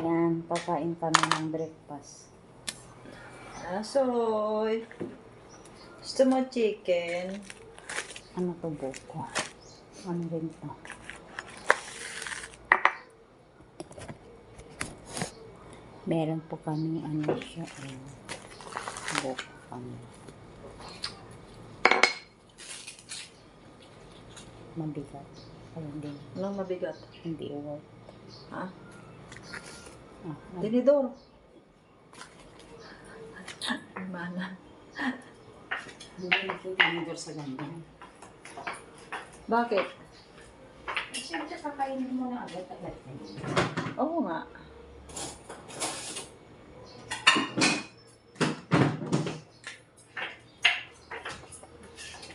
Ayan, kakain kami ng breakfast. Asoy. Gusto mo chicken? Ano to, buko? Ano rin to? Meron po kami ano siya, buko kami. Mabigat. Ay, hindi. Anong mabigat? Hindi worth. Ha? Ah, Tinidor. Mana. hindi na po tinidor sa ganyan. Bakit? Siyempre, kakainin mo na agad-agad. Oo nga.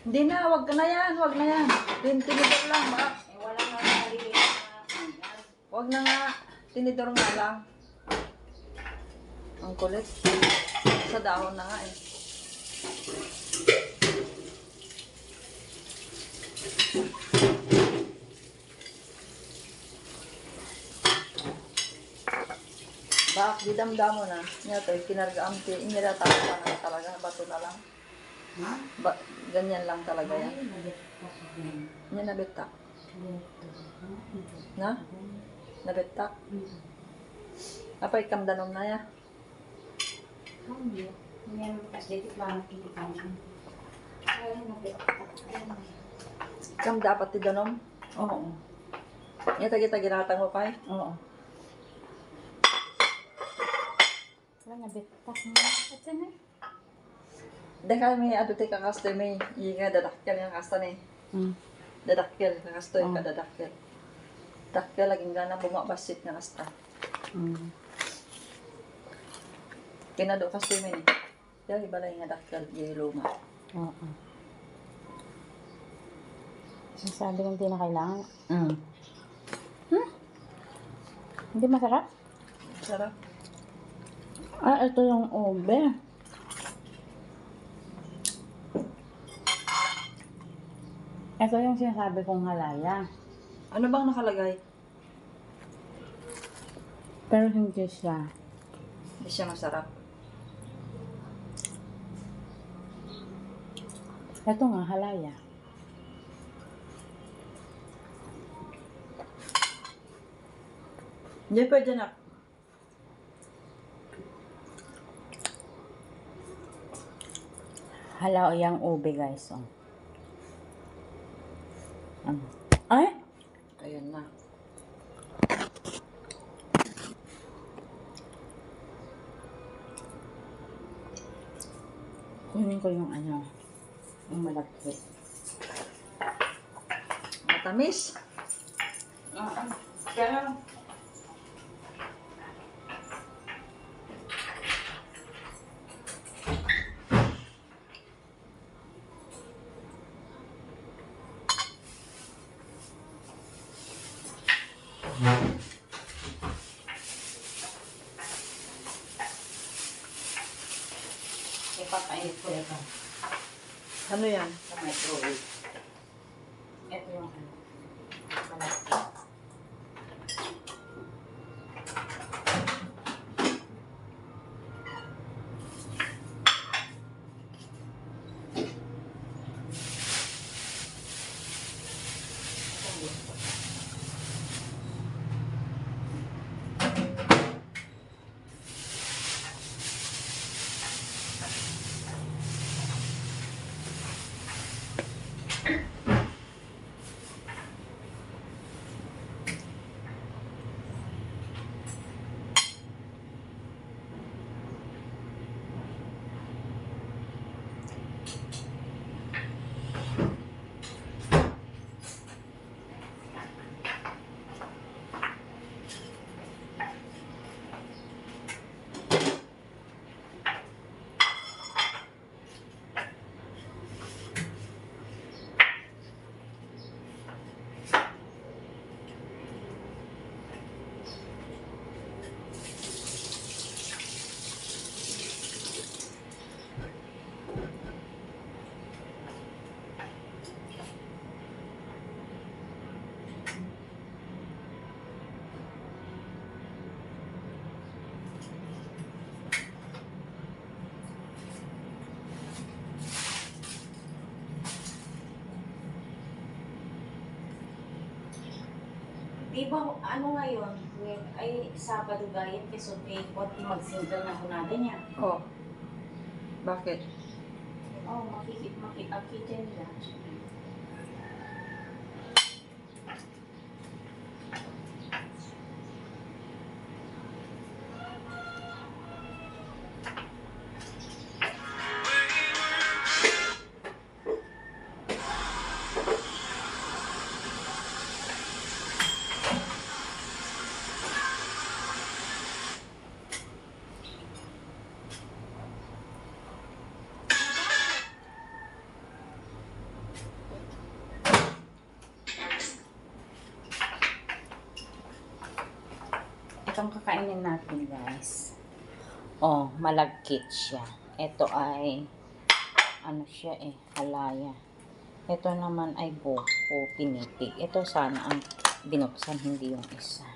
Hindi na, wag na yan, wag na yan. Tinidor lang, ba? Eh, wala nga naliliit na kanyan. Wag na nga. Tinidor nga lang. Ang kulit. Sa dahon na nga eh. Bak, didamdamo na. Niya to, kinargaan, inirata pa na talaga. Bato na lang. Ha? Ganyan lang talaga yan. Ay, nalitas yan. Niya nabitak. Dito. Na? Nabitak. Apa ikamdanom na ya? Hindi. Yan, kasi dito lang nakikita. Ay, napitak. Kam dapat tidanom? Oo. Niya tagi-tagi ginatang mo pa eh. Oo. Wala, nabitak na. At yan eh. Dahil may aduti kakastoy may nga dadakkel yung kasta ni. Dadakkel kakastoy ka dadakkel. Dakkel laging gana bumabasit nga kasta. Pinado kastoy may ni. Dahil ibalay nga dakkel yung luma. Oo. Sabi ng hindi na kailangan. Hindi masarap? Sarap. Ah, ito yung ube. Ito yung sinasabi kong halaya. Ano bang nakalagay? Pero hindi siya. Hindi siya masarap. Ito nga, halaya. Hindi pwede na. Halaya yung ube, guys. Oh. Ay! Ayun na. Kunin ko yung ano, yung malagkit. Matamis. Pero, ipapait ko ito Ano yan? sa microwave. Ito yung ano, malagkit. Di ba, ano ngayon? Ay, Sabado gayon, kasi konti mag-single na hunada niya. Oh. Bakit? Oh, makikita nila. Itong kakainin natin, guys. Oh, malagkit siya. Ito ay, ano siya halaya. Ito naman ay buko, pinitig. Ito sana ang binuksan, hindi yung isa.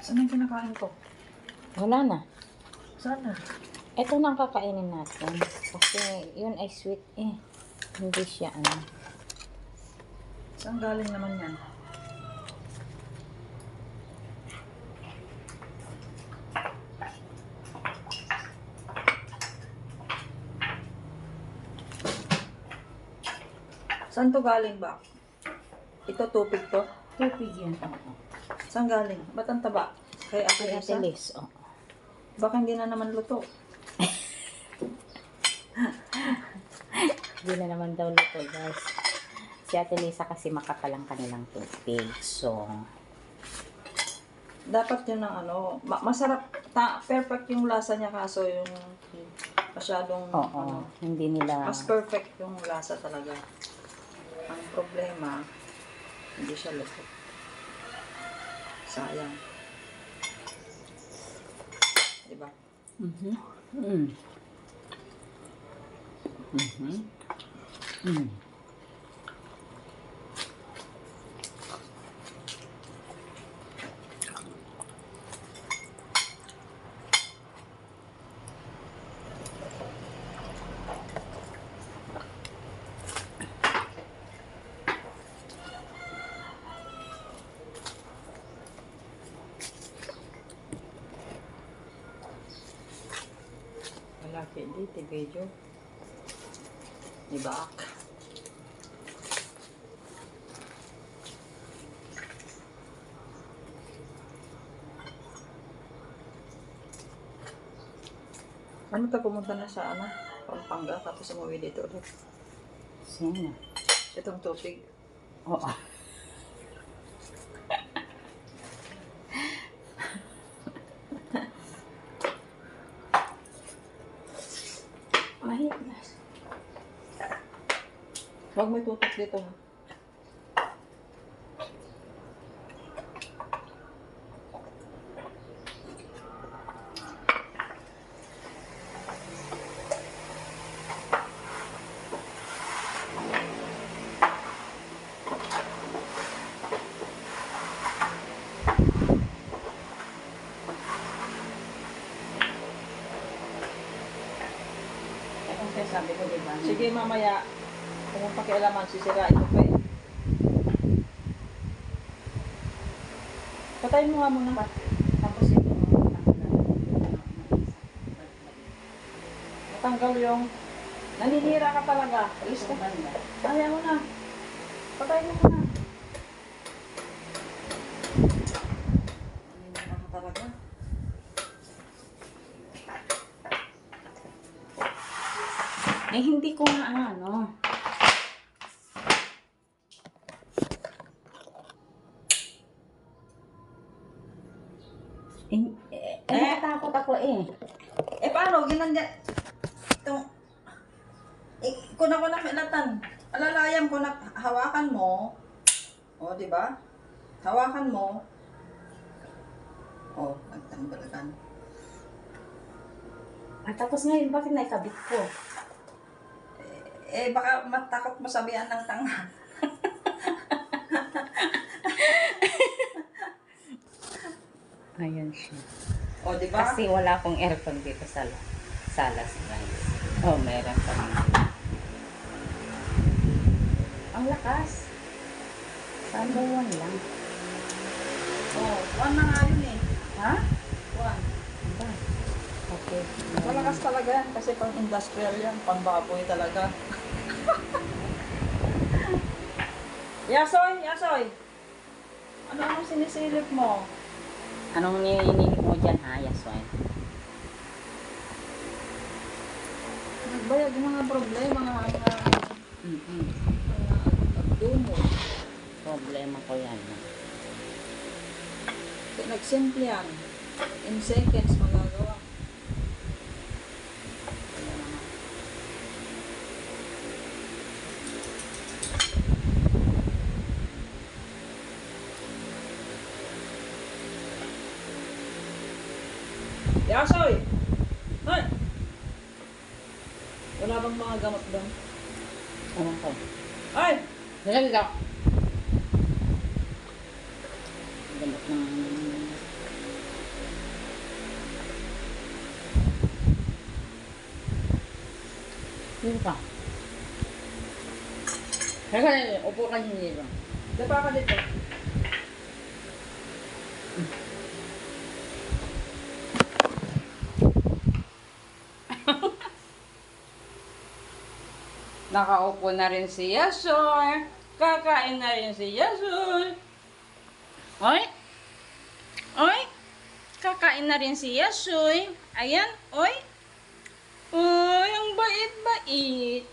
Saan yung kinakain ko? Wala na. Sana. Ito na ang kakainin natin. Kasi yun ay sweet Hindi siya Saan galing naman yan? Saan to galing ba? Ito tupig to? Tupig yan. Oo. Saan galing? Ba't ang taba? Kay Ate Kaya Lisa? tilis. Oo. Baka hindi na naman luto. Hindi na naman daw luto, guys. Si Ate Lisa kasi makakalang kanilang tupig. So, Dapat yun ang masarap. Perfect yung lasa niya kaso yung masyadong oo. Hindi nila... mas perfect yung lasa talaga. Ang problema, hindi siya luto. Sayang. Diba? Mhm. Mm. Mhm. Mm. Malaki dito, video. Diba? Ano ka pumunta na sa Pampanga tapos umuwi dito ulit? Sino? Itong tubig. Oo. Mahit, guys. Huwag may tutok dito. Ha? Kaya sabi ko, diba? Sige, mamaya. Kung mong pakialaman, sisirain ko pa eh. Patayin mo nga muna. Tapos ito, Matanggal yung... Naninira ka talaga. Alis ka. Ayaw mo na. Patayin mo muna. Naninira ka talaga. hindi ko nga natatakot ako Paano? Ginanya... Itong... Kuna ko na milatan. Alalayam ko na hawakan mo. O, di ba? Hawakan mo. O, nagtanggalagan. Tapos ngayon, bakit naikabit ko? Baka matakot mo sabihan ng tanga. Ayan siya. O, di ba? Kasi wala akong aircon dito sa salas, guys. Oh, meron pa rin. Ang lakas. Sana 1 lang. Oh, 1 na nga yun eh. Ha? 1. Ba? Okay. Malakas talaga yan kasi pang industrial yan, pang baboy talaga. Yasoy, Yasoy! Ano sinisilip mo? Anong nininig mo dyan, ha, Yasway? Nagbayag ng mga problema, mga dumo. Problema ko yan. Nagsimple yan. In seconds magagawa. Yasoy! Hoy! Wala bang mga gamot doon? Ano ko? Ay! Nalagay ko. Gamot ng... Dito ka. Teka, upo ka dito. Dapa ka dito. Nakaupo na rin si Yasoy. Kakain na rin si Yasoy. Oy? Oy? Kakain na rin si Yasoy. Ayan, oy. Oy, ang bait-bait.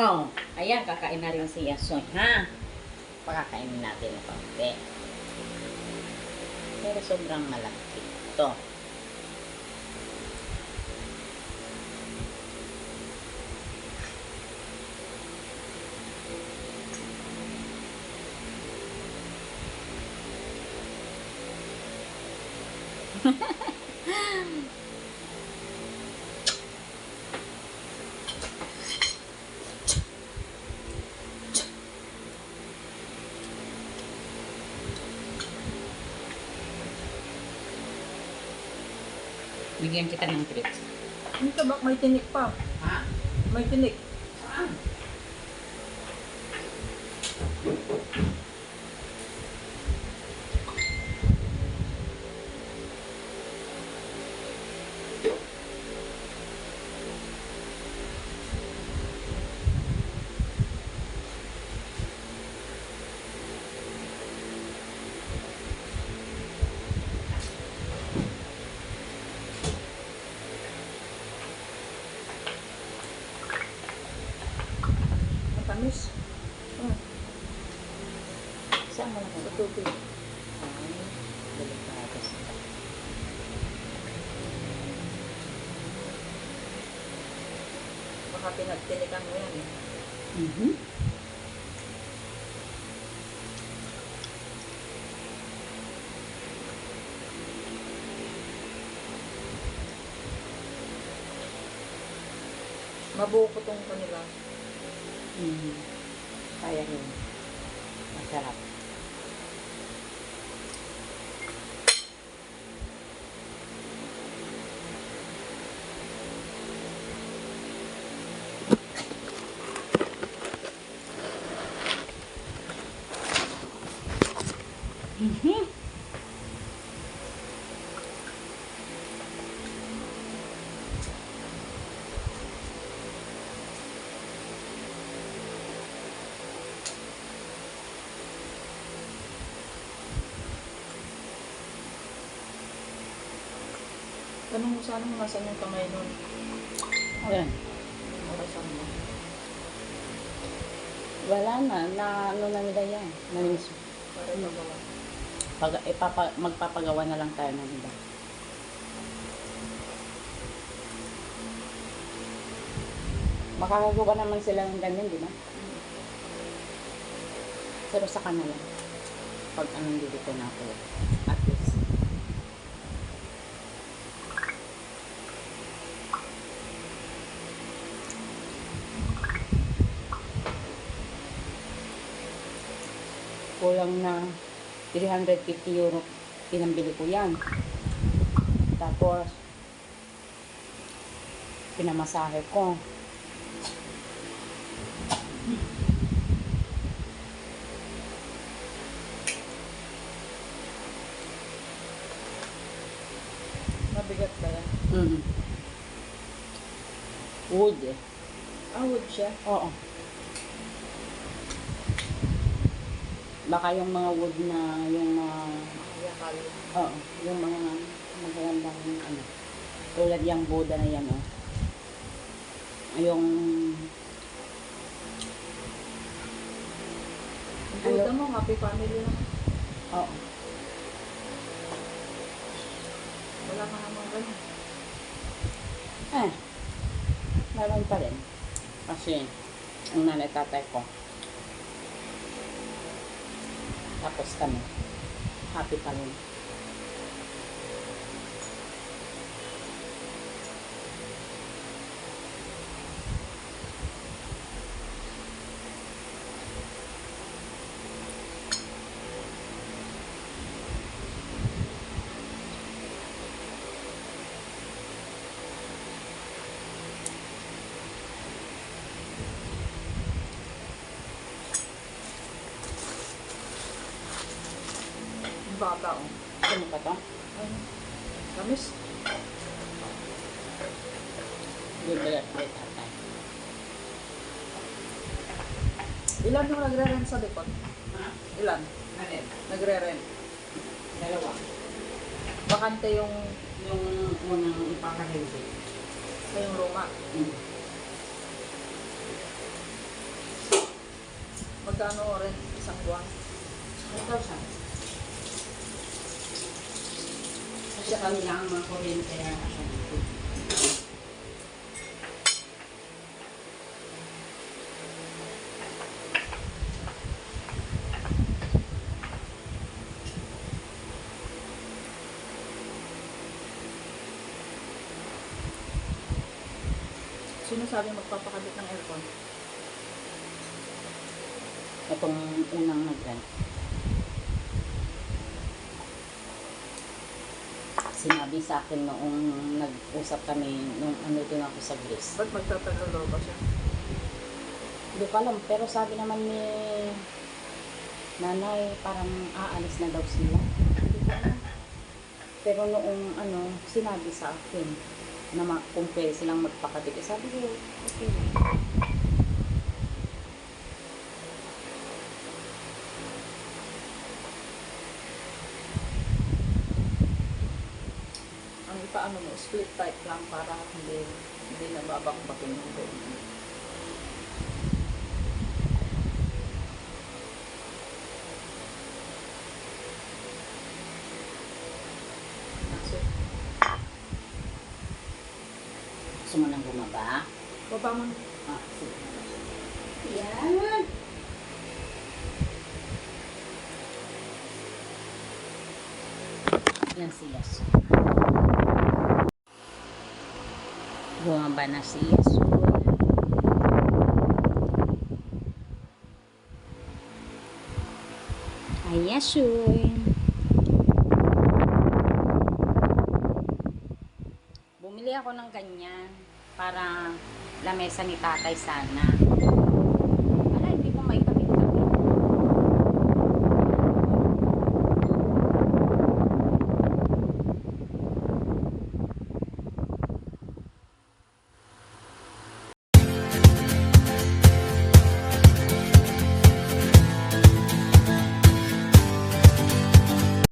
Oh, ayan, kakain na rin si Yasoy, ha? Pakakainin natin ng konti. Pero sobrang malaki ito. Bigyan kita ng treat. Dito ba? May tinik pa. Ha? May tinik. Saan? Matamis. Saan mo na Sa tubig. Ay, delikado sila. Baka pinagtinikan mo yan eh. Mhm. Mabukotong ko nila. Mhm. Kaya rin. Masarap. Mhm. Tanong mo sana kung nasan yung kamay nun. Ayan. Orasan mo. Wala na ano na nila yan. Nanimis. Para magawa. Magpapagawa na lang tayo ng iba. Makakagawa naman sila ng ganyan, di ba? Pero sa kanila, pag anong dito na ako, at least. Kulang na 350 euro pinambili ko yan. Tapos pinamasahe ko. Mabigat ba yan? Mm. Wood eh. Ah, wood siya. Oo. Baka yung mga wood na yung Yakal. oo, yung mga magagandang ano. Tulad yung Buddha na yan oh. Yung Ang Buddha mo, happy family lang. oo. Wala ka naman ganun. Meron pa rin. Kasi ang nanay tatay ko. Tapos kami. Happy pa rin. Ang baba, oh. Ano pa to? Ay, kamis. Bibilat kay tatay. Ilan yung nagre-rent sa likod? Ha? Ilan? Alin? Nagre-rent. Dalawa. Bakante yung Yung unang ipakahinti. sa yung luma. Magkano rent isang buwan? 1,000. Kasi kami lang ang mga kuryente na Sino sabi magpapakabit ng aircon? itong unang nag-rent. Sinabi sa akin noong nag-usap kami nung ano doon ako sa Greece. Ba't magtatagal daw ba siya? Hindi ko alam, pero sabi naman ni nanay, parang aalis na daw sila. Hindi ko alam. Pero noong ano, sinabi sa akin na kung pwede silang magpakabit. Eh, sabi ko, okay. Ang ipaano mo, split type lang para hindi nababakbakin yung loob. Nasa Gusto mo nang bumaba? baba mo. Ah, sige. Yan. Yan si Yasu. Bumaba na si Yasu. Ay, Yasu. Bumili ako ng ganyan para lamesa ni tatay sana.